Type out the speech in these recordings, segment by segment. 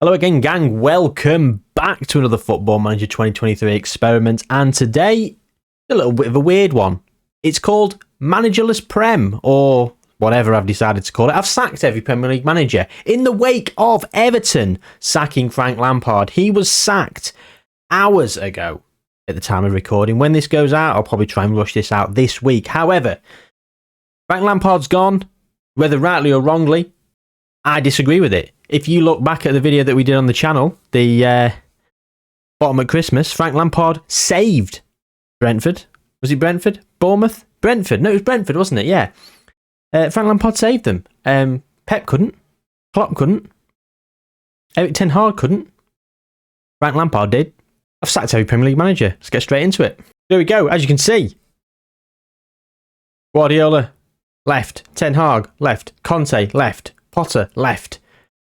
Hello again, gang. Welcome back to another Football Manager 2023 experiment. And today, a little bit of a weird one. It's called Managerless Prem, or whatever I've decided to call it. I've sacked every Premier League manager in the wake of Everton sacking Frank Lampard. He was sacked hours ago at the time of recording. When this goes out, I'll probably try and rush this out this week. However, Frank Lampard's gone, whether rightly or wrongly. I disagree with it. If you look back at the video that we did on the channel, the bottom at Christmas, Frank Lampard saved Brentford. Was it Brentford? Bournemouth? Brentford. No, it was Brentford, wasn't it? Yeah. Frank Lampard saved them. Pep couldn't. Klopp couldn't. Erik ten Hag couldn't. Frank Lampard did. I've sacked every Premier League manager. Let's get straight into it. There we go. As you can see, Guardiola, left. Ten Hag, left. Conte, left. Potter, left.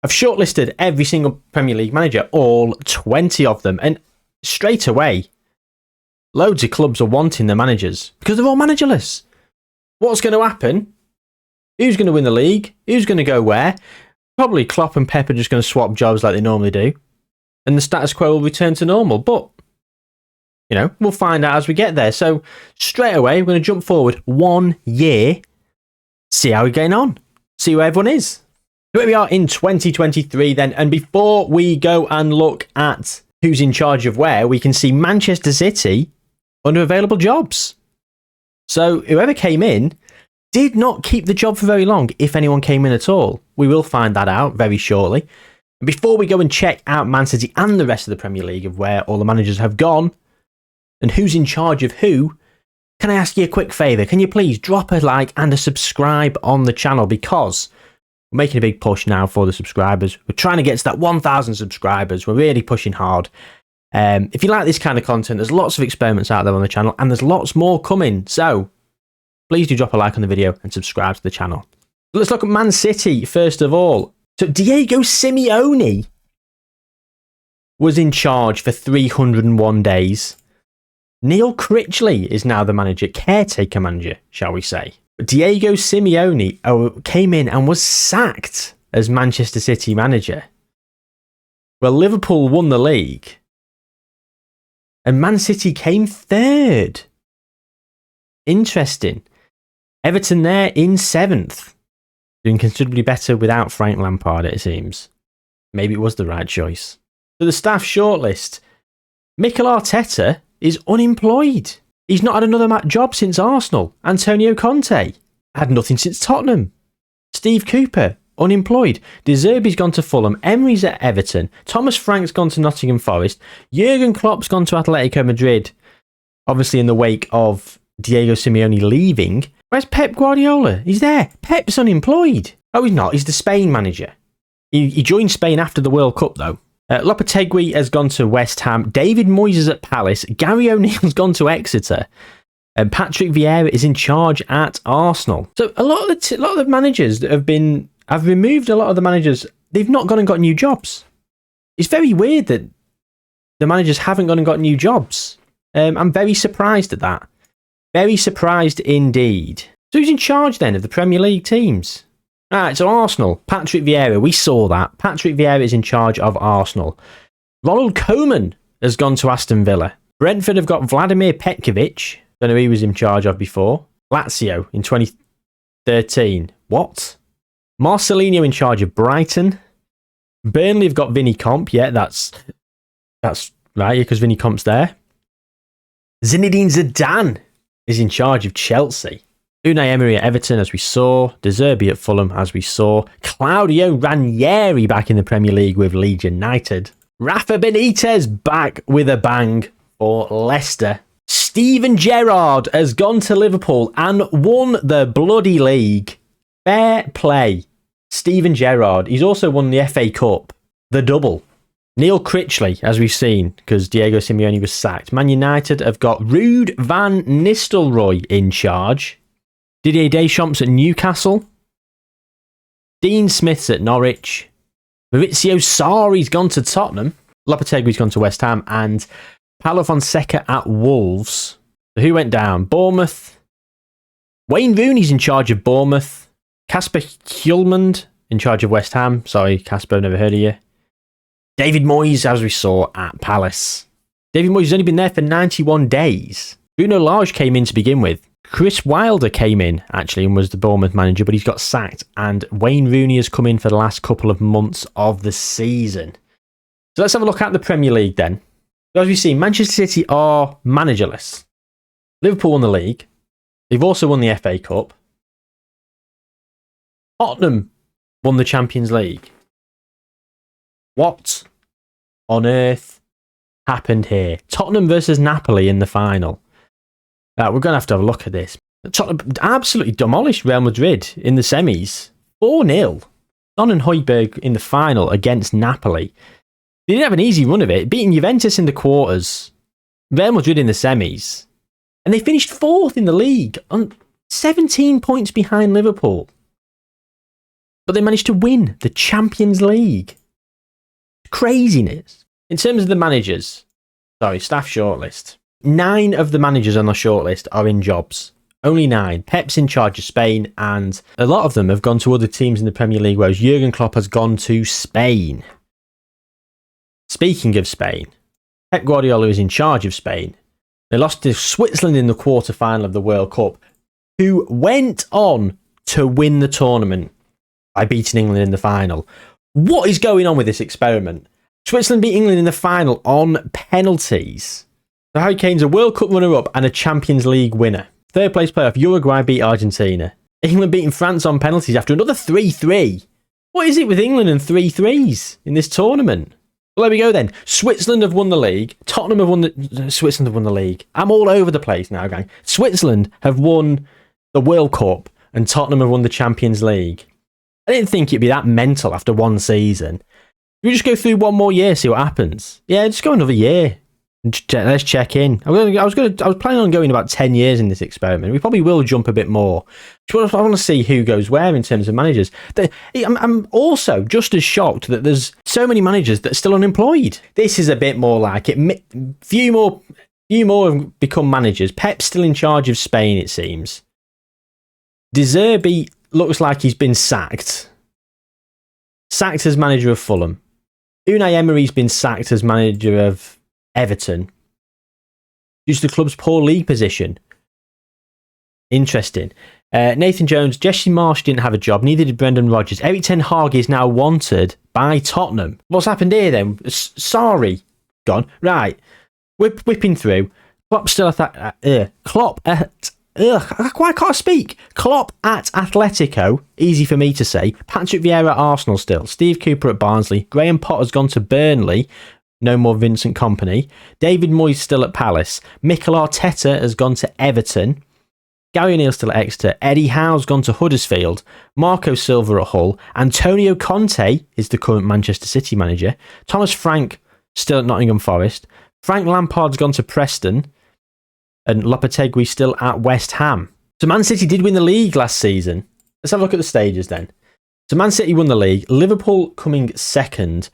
I've shortlisted every single Premier League manager, all 20 of them, and straight away, loads of clubs are wanting their managers because they're all managerless. What's going to happen? Who's going to win the league? Who's going to go where? Probably Klopp and Pep are just going to swap jobs like they normally do, and the status quo will return to normal. But, you know, we'll find out as we get there. So, straight away, we're going to jump forward 1 year, see how we're getting on, see where everyone is. Here we are in 2023 then, and before we go and look at who's in charge of where, we can see Manchester City under available jobs. So whoever came in did not keep the job for very long, if anyone came in at all. We will find that out very shortly. And before we go and check out Man City and the rest of the Premier League of where all the managers have gone and who's in charge of who, can I ask you a quick favour? Can you please drop a like and a subscribe on the channel, because we're making a big push now for the subscribers. We're trying to get to that 1,000 subscribers. We're really pushing hard. If you like this kind of content, there's lots of experiments out there on the channel, and there's lots more coming. So please do drop a like on the video and subscribe to the channel. Let's look at Man City first of all. So Diego Simeone was in charge for 301 days. Neil Critchley is now the manager, caretaker manager, shall we say. Diego Simeone came in and was sacked as Manchester City manager. Well, Liverpool won the league, and Man City came third. Interesting. Everton there in 7th. Doing considerably better without Frank Lampard, it seems. Maybe it was the right choice. For the staff shortlist, Mikel Arteta is unemployed. He's not had another job since Arsenal. Antonio Conte had nothing since Tottenham. Steve Cooper, unemployed. De Zerbi's gone to Fulham. Emery's at Everton. Thomas Frank's gone to Nottingham Forest. Jurgen Klopp's gone to Atletico Madrid, obviously in the wake of Diego Simeone leaving. Where's Pep Guardiola? He's there. Pep's unemployed. Oh, he's not. He's the Spain manager. He joined Spain after the World Cup, though. Lopetegui has gone to West Ham. David Moyes is at Palace. Gary O'Neill's gone to Exeter. And Patrick Vieira is in charge at Arsenal. So a lot of the managers that have removed a lot of the managers. They've not gone and got new jobs. It's very weird that the managers haven't gone and got new jobs. I'm very surprised at that. Very surprised indeed. So who's in charge then of the Premier League teams? Alright, so Arsenal, Patrick Vieira, we saw that. Patrick Vieira is in charge of Arsenal. Ronald Koeman has gone to Aston Villa. Brentford have got Vladimir Petkovic, don't know who he was in charge of before. Lazio in 2013. What? Marcelinho in charge of Brighton. Burnley have got Vinny Comp, yeah, that's right, because Vinny Comp's there. Zinedine Zidane is in charge of Chelsea. Unai Emery at Everton, as we saw. De Zerbi at Fulham, as we saw. Claudio Ranieri back in the Premier League with Leeds United. Rafa Benitez back with a bang for Leicester. Steven Gerrard has gone to Liverpool and won the bloody league. Fair play. Steven Gerrard. He's also won the FA Cup. The double. Neil Critchley, as we've seen, because Diego Simeone was sacked. Man United have got Ruud van Nistelrooy in charge. Didier Deschamps at Newcastle. Dean Smith's at Norwich. Maurizio Sarri's gone to Tottenham. Lopetegui's gone to West Ham. And Paulo Fonseca at Wolves. So who went down? Bournemouth. Wayne Rooney's in charge of Bournemouth. Kasper Hjulmand in charge of West Ham. Sorry, Kasper, never heard of you. David Moyes, as we saw at Palace. David Moyes has only been there for 91 days. Bruno Lage came in to begin with. Chris Wilder came in, actually, and was the Bournemouth manager, but he's got sacked. And Wayne Rooney has come in for the last couple of months of the season. So let's have a look at the Premier League then. So as we see, Manchester City are managerless. Liverpool won the league. They've also won the FA Cup. Tottenham won the Champions League. What on earth happened here? Tottenham versus Napoli in the final. We're going to have a look at this. Tottenham absolutely demolished Real Madrid in the semis. 4-0. Son and Højbjerg in the final against Napoli. They didn't have an easy run of it, beating Juventus in the quarters, Real Madrid in the semis, and they finished 4th in the league, on 17 points behind Liverpool. But they managed to win the Champions League. Craziness. In terms of the managers, staff shortlist. 9 of the managers on the shortlist are in jobs. Only 9. Pep's in charge of Spain, and a lot of them have gone to other teams in the Premier League, whereas Jurgen Klopp has gone to Spain. Speaking of Spain, Pep Guardiola is in charge of Spain. They lost to Switzerland in the quarter-final of the World Cup, who went on to win the tournament by beating England in the final. What is going on with this experiment? Switzerland beat England in the final on penalties. The Hurricanes are World Cup runner-up and a Champions League winner. Third place playoff, Uruguay beat Argentina. England beating France on penalties after another 3-3. What is it with England and 3-3s in this tournament? Well, there we go then. Switzerland have won the league. Tottenham have won Switzerland have won the league. I'm all over the place now, gang. Switzerland have won the World Cup and Tottenham have won the Champions League. I didn't think it'd be that mental after one season. We just go through one more year, see what happens. Yeah, just go another year. Let's check in. I was planning on going about 10 years in this experiment. We probably will jump a bit more. I want to see who goes where in terms of managers. I'm also just as shocked that there's so many managers that are still unemployed. This is a bit more like it. Few more have become managers. Pep's still in charge of Spain, it seems. De Zerbi looks like he's been sacked. Sacked as manager of Fulham. Unai Emery's been sacked as manager of Everton, due to the club's poor league position. Interesting. Nathan Jones, Jesse Marsh didn't have a job, neither did Brendan Rodgers. Erik ten Hag is now wanted by Tottenham. What's happened here then? Sorry. Gone. Right. Whipping through. Klopp still at why can't I speak? Klopp at Atletico, easy for me to say. Patrick Vieira at Arsenal still. Steve Cooper at Barnsley. Graham Potter's gone to Burnley. No more Vincent Kompany. David Moyes still at Palace. Mikel Arteta has gone to Everton. Gary O'Neil still at Exeter. Eddie Howe's gone to Huddersfield. Marco Silva at Hull. Antonio Conte is the current Manchester City manager. Thomas Frank still at Nottingham Forest. Frank Lampard's gone to Preston. And Lopetegui still at West Ham. So Man City did win the league last season. Let's have a look at the stages then. So Man City won the league. Liverpool coming second.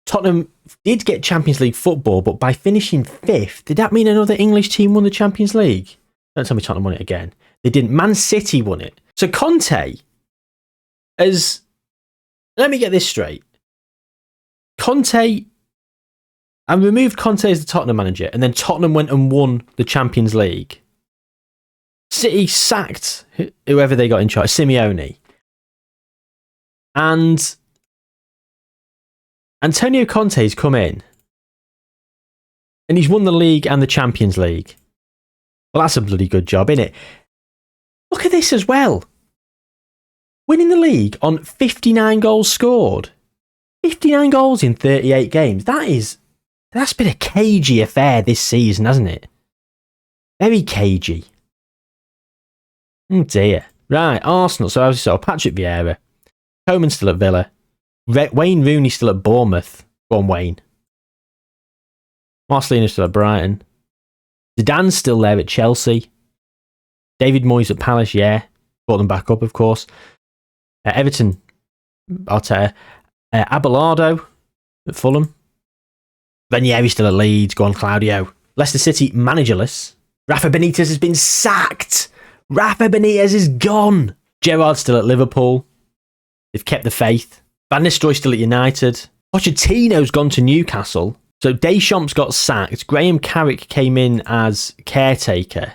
Tottenham did get Champions League football, but by finishing 5th, did that mean another English team won the Champions League? Don't tell me Tottenham won it again. They didn't. Man City won it. So Conte has... Let me get this straight. Conte... I removed Conte as the Tottenham manager, and then Tottenham went and won the Champions League. City sacked whoever they got in charge, Simeone. And Antonio Conte's come in and he's won the league and the Champions League. Well, that's a bloody good job, isn't it? Look at this as well. Winning the league on 59 goals scored. 59 goals in 38 games. That's been a cagey affair this season, hasn't it? Very cagey. Oh dear. Right, Arsenal. So as we saw, Patrick Vieira. Coman still at Villa. Wayne Rooney still at Bournemouth. Go on, Wayne. Marcelino still at Brighton. Zidane's still there at Chelsea. David Moyes at Palace, yeah. Brought them back up, of course. Everton, Arteta. Abelardo at Fulham. Ranieri still at Leeds. Go on, Claudio. Leicester City, managerless. Rafa Benitez has been sacked. Rafa Benitez is gone. Gerrard's still at Liverpool. They've kept the faith. Van Nistelrooy still at United. Pochettino's gone to Newcastle. So Deschamps got sacked. Graham Carrick came in as caretaker.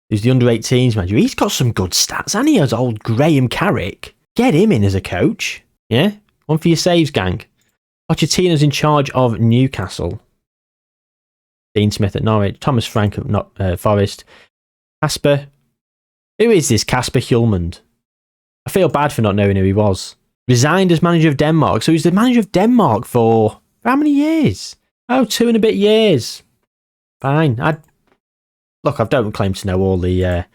He's the under-18s manager. He's got some good stats, hasn't he, as old Graham Carrick? Get him in as a coach. Yeah? One for your saves, gang. Pochettino's in charge of Newcastle. Dean Smith at Norwich. Thomas Frank at Forest. Casper. Who is this Casper Hjulmand? I feel bad for not knowing who he was. Resigned as manager of Denmark. So he's the manager of Denmark for how many years? Oh, 2 and a bit years. Fine. Look, I don't claim to know all the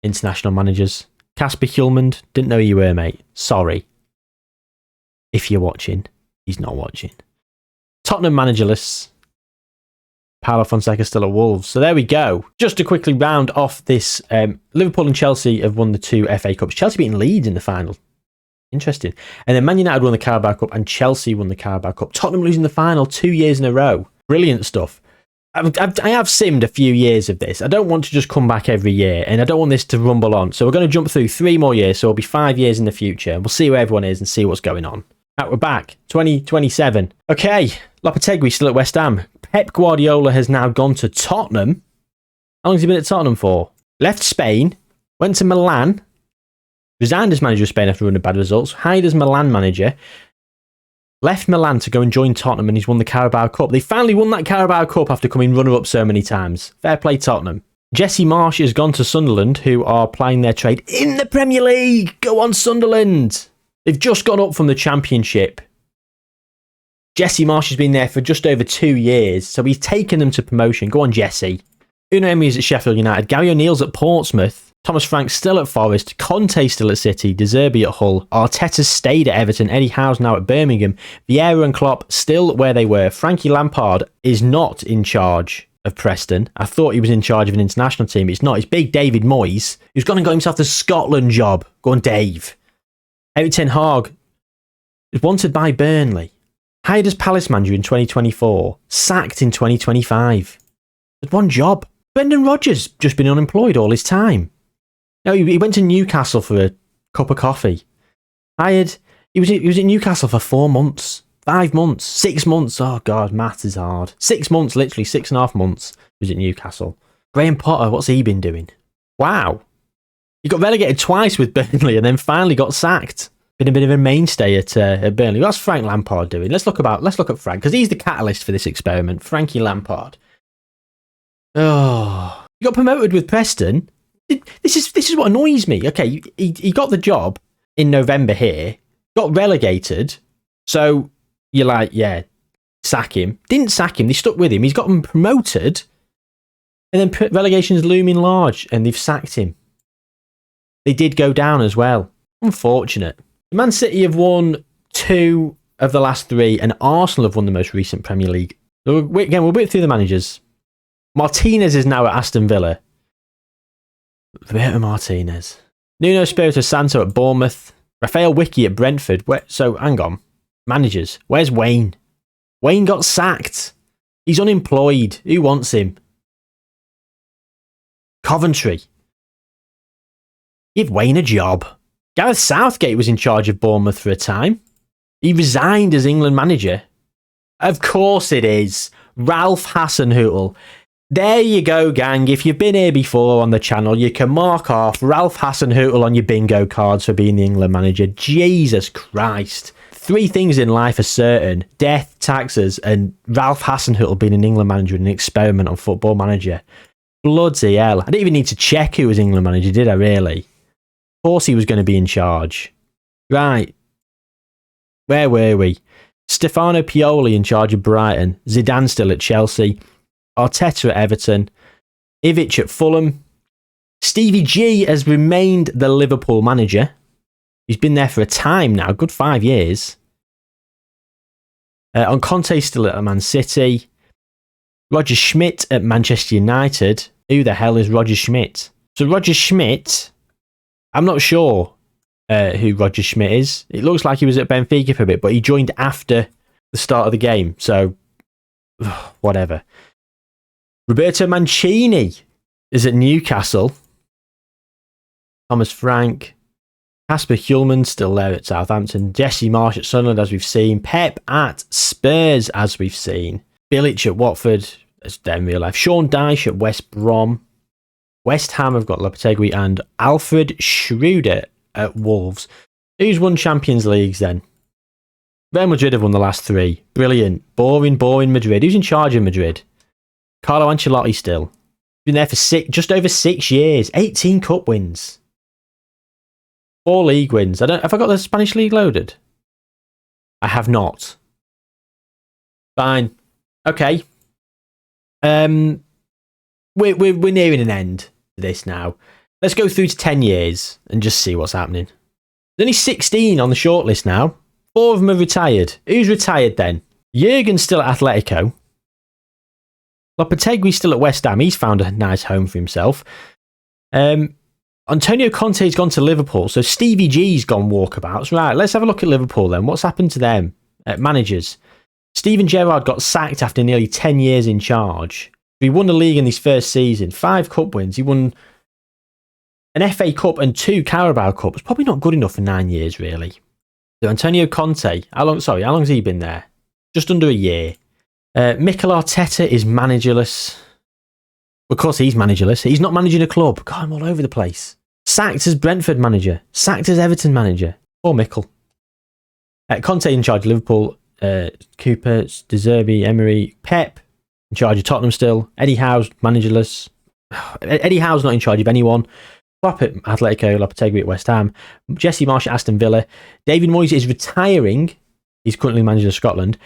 international managers. Casper Hjulmand, didn't know who you were, mate. Sorry. If you're watching. He's not watching. Tottenham managerless. Paulo Fonseca still at Wolves. So there we go. Just to quickly round off this, Liverpool and Chelsea have won the 2 FA Cups. Chelsea beating Leeds in the final. Interesting. And then Man United won the Carabao Cup and Chelsea won the Carabao Cup. Tottenham losing the final 2 years in a row. Brilliant stuff. I have simmed a few years of this. I don't want to just come back every year, and I don't want this to rumble on. So we're going to jump through 3 more years, so it'll be 5 years in the future. We'll see where everyone is and see what's going on. Right, we're back. 2027. Okay, Lopetegui still at West Ham. Pep Guardiola has now gone to Tottenham. How long has he been at Tottenham for? Left Spain, went to Milan, resigned as manager of Spain after running bad results, hired as Milan manager, left Milan to go and join Tottenham, and he's won the Carabao Cup. They finally won that Carabao Cup after coming runner-up so many times. Fair play, Tottenham. Jesse Marsch has gone to Sunderland, who are plying their trade in the Premier League. Go on, Sunderland. They've just gone up from the Championship. Jesse Marsch has been there for just over 2 years, so he's taken them to promotion. Go on, Jesse. Unai Emery's at Sheffield United. Gary O'Neill's at Portsmouth. Thomas Frank's still at Forest. Conte still at City. De Zerbi at Hull. Arteta's stayed at Everton. Eddie Howe's now at Birmingham. Vieira and Klopp still where they were. Frankie Lampard is not in charge of Preston. I thought he was in charge of an international team. It's not. It's big David Moyes, who's gone and got himself the Scotland job. Go on, Dave. Erik ten Hag is wanted by Burnley. Hired as Palace manager in 2024. Sacked in 2025. Had one job. Brendan Rodgers just been unemployed all his time. No, he went to Newcastle for a cup of coffee. Hired. He was in Newcastle for 4 months, 5 months, 6 months. Oh God, maths is hard. 6 months, literally 6.5 months. He was at Newcastle. Graham Potter, what's he been doing? Wow, he got relegated twice with Burnley and then finally got sacked. Been a bit of a mainstay at Burnley. What's Frank Lampard doing? Let's look at Frank, because he's the catalyst for this experiment. Frankie Lampard. Oh, he got promoted with Preston. This is what annoys me. Okay, he got the job in November here, got relegated, so you're like, yeah, sack him. Didn't sack him, they stuck with him. He's got them promoted, and then relegation's looming large, and they've sacked him. They did go down as well. Unfortunate. Man City have won 2 of the last 3, and Arsenal have won the most recent Premier League. So again, we'll whip through the managers. Martinez is now at Aston Villa. Roberto Martinez. Nuno Espirito Santo at Bournemouth. Rafael Wicki at Brentford. So, hang on. Managers. Where's Wayne? Wayne got sacked. He's unemployed. Who wants him? Coventry. Give Wayne a job. Gareth Southgate was in charge of Bournemouth for a time. He resigned as England manager. Of course it is. Ralph Hasenhüttl. There you go, gang. If you've been here before on the channel, you can mark off Ralph Hasenhüttl on your bingo cards for being the England manager. Jesus Christ. 3 things in life are certain. Death, taxes, and Ralph Hasenhüttl being an England manager in an experiment on Football Manager. Bloody hell. I didn't even need to check who was England manager, did I really? Of course he was going to be in charge. Right. Where were we? Stefano Pioli in charge of Brighton. Zidane still at Chelsea. Arteta at Everton. Ivic at Fulham. Stevie G has remained the Liverpool manager. He's been there for a time now, a good 5 years. On Conte still at Man City. Roger Schmidt at Manchester United. Who the hell is Roger Schmidt? So Roger Schmidt, I'm not sure who Roger Schmidt is. It looks like he was at Benfica for a bit, but he joined after the start of the game. So, whatever. Roberto Mancini is at Newcastle. Thomas Frank. Kasper Hjulmand still there at Southampton. Jesse Marsch at Sunderland, as we've seen. Pep at Spurs, as we've seen. Bilic at Watford, as in real life. Sean Dyche at West Brom. West Ham have got Lopetegui and Alfred Schroeder at Wolves. Who's won Champions Leagues then? Real Madrid have won the last 3. Brilliant. Boring Madrid. Who's in charge of Madrid? Carlo Ancelotti still. Been there for just over 6 years. 18 cup wins. 4 league wins. Have I got the Spanish league loaded? I have not. Fine. Okay. We're nearing an end to this now. Let's go through to 10 years and just see what's happening. There's only 16 on the shortlist now. 4 of them have retired. Who's retired then? Jurgen's still at Atletico. Lopetegui's still at West Ham. He's found a nice home for himself. Antonio Conte's gone to Liverpool, so Stevie G's gone walkabouts. Right, let's have a look at Liverpool then. What's happened to them? Managers. Steven Gerrard got sacked after nearly 10 years in charge. He won the league in his first season. 5 cup wins. He won an FA Cup and 2 Carabao Cups. Probably not good enough for 9 years, really. So Antonio Conte, how long's he been there? Just under a year. Mikel Arteta is managerless. Of course, he's managerless. He's not managing a club. God, I'm all over the place. Sacked as Brentford manager. Sacked as Everton manager. Poor Mikel. Conte in charge of Liverpool. Cooper, De Zerbi, Emery, Pep in charge of Tottenham still. Eddie Howe's managerless. Eddie Howe's not in charge of anyone. Klopp at Atletico, Lopetegui at West Ham. Jesse Marsch at Aston Villa. David Moyes is retiring. He's currently manager of Scotland.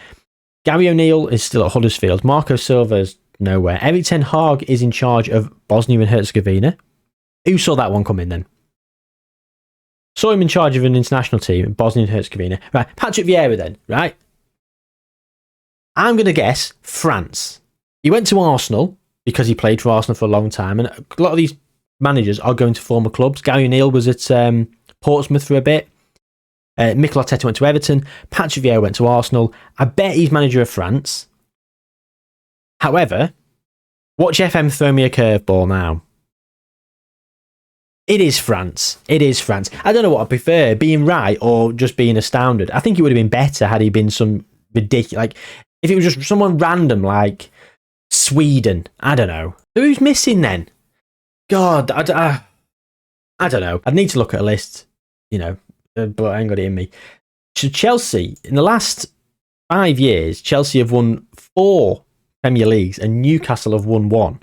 Gary O'Neill is still at Huddersfield. Marco Silva's nowhere. Erik ten Hag is in charge of Bosnia and Herzegovina. Who saw that one come in then? Saw him in charge of an international team in Bosnia and Herzegovina. Right, Patrick Vieira then, right? I'm going to guess France. He went to Arsenal because he played for Arsenal for a long time, and a lot of these managers are going to former clubs. Gary O'Neill was at Portsmouth for a bit. Mikel Arteta went to Everton. Patrick Vieira went to Arsenal. I bet he's manager of France. However, watch FM throw me a curveball now. It is France. It is France. I don't know what I prefer, being right or just being astounded. I think it would have been better had he been some ridiculous, like if it was just someone random like Sweden. I don't know. Who's missing then? God, I don't know. I'd need to look at a list, but I ain't got it in me. So Chelsea, in the last 5 years, Chelsea have won 4 Premier Leagues and Newcastle have won 1.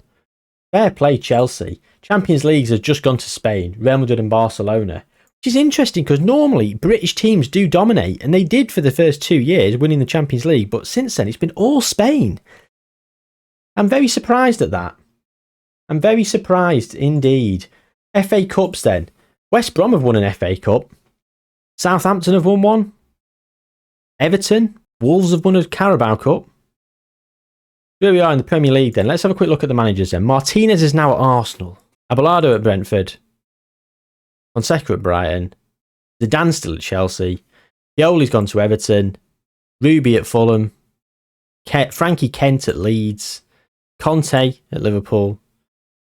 Fair play, Chelsea. Champions Leagues have just gone to Spain, Real Madrid and Barcelona, which is interesting because normally British teams do dominate, and they did for the first 2 years, winning the Champions League, but since then it's been all Spain. I'm very surprised at that. I'm very surprised indeed. FA Cups then. West Brom have won an FA Cup. Southampton have won 1. Everton. Wolves have won a Carabao Cup. Here we are in the Premier League then. Let's have a quick look at the managers then. Martinez is now at Arsenal. Abelardo at Brentford. Fonseca at Brighton. Zidane's still at Chelsea. Pioli's gone to Everton. Ruby at Fulham. Frankie Kent at Leeds. Conte at Liverpool.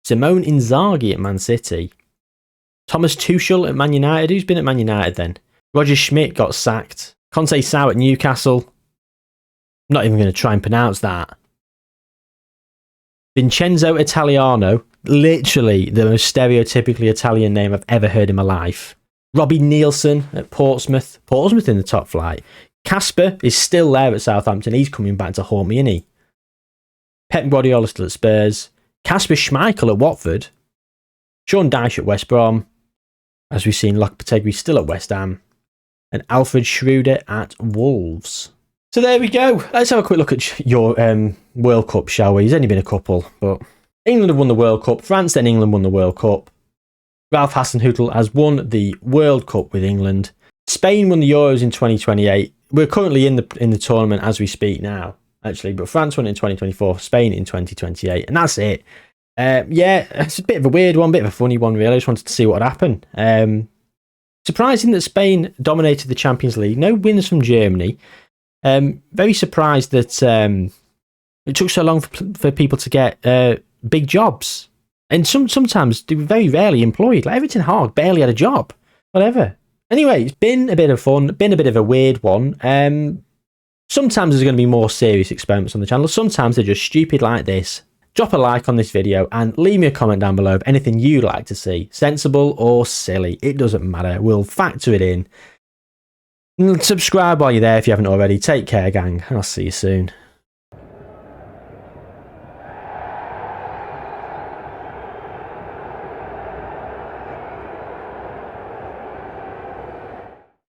Simone Inzaghi at Man City. Thomas Tuchel at Man United. Who's been at Man United then? Roger Schmidt got sacked. Conte Sau at Newcastle. I'm not even going to try and pronounce that. Vincenzo Italiano. Literally the most stereotypically Italian name I've ever heard in my life. Robbie Nielsen at Portsmouth. Portsmouth in the top flight. Casper is still there at Southampton. He's coming back to haunt me, isn't he? Pep Guardiola still at Spurs. Kasper Schmeichel at Watford. Sean Dyche at West Brom. As we've seen, Lopetegui still at West Ham. And Alfred Schroeder at Wolves. So there we go. Let's have a quick look at your World Cup, shall we? There's only been a couple, but England have won the World Cup. France, then England won the World Cup. Ralph Hasenhüttl has won the World Cup with England. Spain won the Euros in 2028. We're currently in the tournament as we speak now, actually, but France won it in 2024, Spain in 2028, and that's it. Yeah, it's a bit of a weird one, bit of a funny one, really. I just wanted to see what would happen. Surprising that Spain dominated the Champions League. No wins from Germany. Very surprised that it took so long for people to get big jobs. And sometimes they were very rarely employed. Like Erik ten Hag barely had a job. Whatever. Anyway, it's been a bit of fun, been a bit of a weird one. Sometimes there's going to be more serious experiments on the channel. Sometimes they're just stupid like this. Drop a like on this video and leave me a comment down below of anything you'd like to see. Sensible or silly, it doesn't matter. We'll factor it in. Subscribe while you're there if you haven't already. Take care, gang, and I'll see you soon.